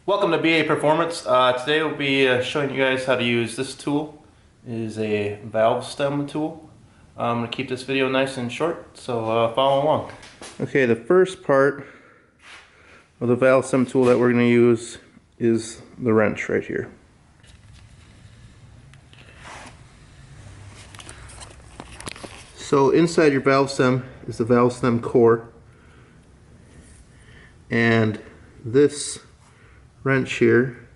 Welcome to BA Performance. Today we'll be showing you guys how to use this tool. It is a valve stem tool. I'm going to keep this video nice and short, so follow along. Okay, the first part of the valve stem tool that we're going to use is the wrench right here. So inside your valve stem is the valve stem core, and this wrench here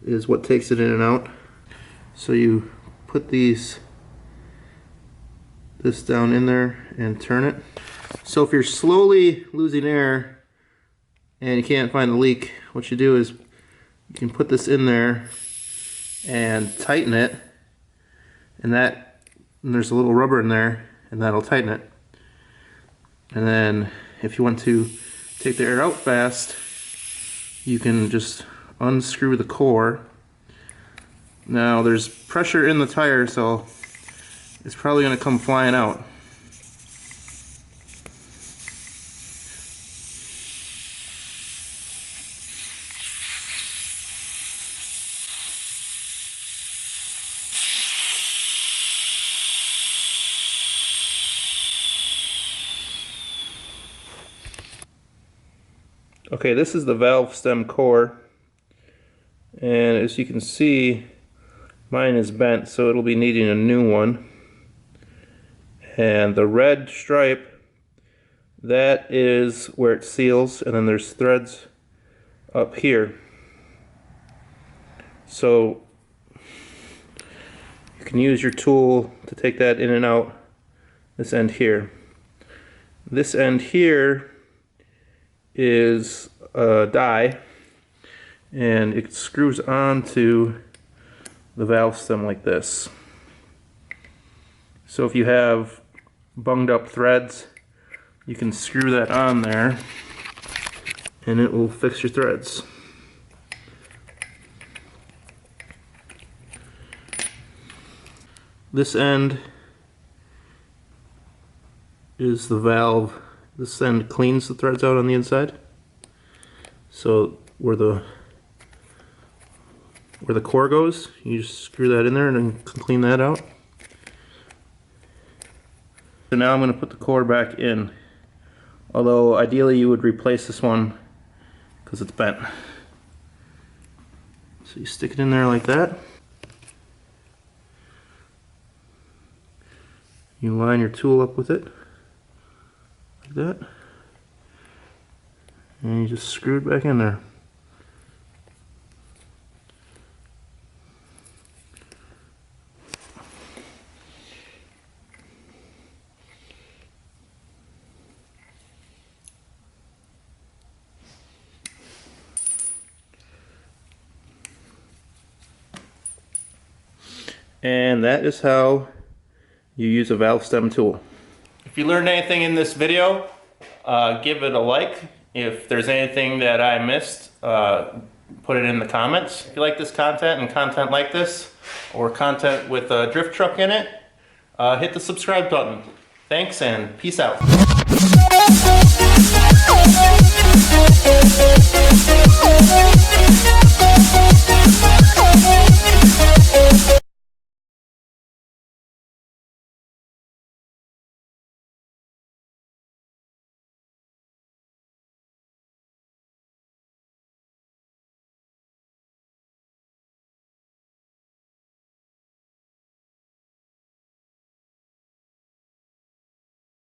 is what takes it in and out. So you put this down in there and turn it. So if you're slowly losing air and you can't find the leak, what you do is you can put this in there and tighten it, and there's a little rubber in there, and that'll tighten it. And then if you want to take the air out fast, you can just unscrew the core. Now there's pressure in the tire, so it's probably going to come flying out. Okay, this is the valve stem core, and as you can see, mine is bent, so it'll be needing a new one. And the red stripe, that is where it seals, and then there's threads up here. So you can use your tool to take that in and out, this end here. This end here is a die, and it screws onto the valve stem like this. So if you have bunged up threads, you can screw that on there and it will fix your threads. This end is the valve. This end cleans the threads out on the inside. So where the core goes, you just screw that in there and then clean that out. So now I'm going to put the core back in. Although ideally you would replace this one because it's bent. So you stick it in there like that. You line your tool up with it. Like that, and you just screw it back in there. And that is how you use a valve stem tool. If you learned anything in this video, give it a like. If there's anything that I missed, put it in the comments. If you like this content and content like this, or content with a drift truck in it, hit the subscribe button. Thanks and peace out.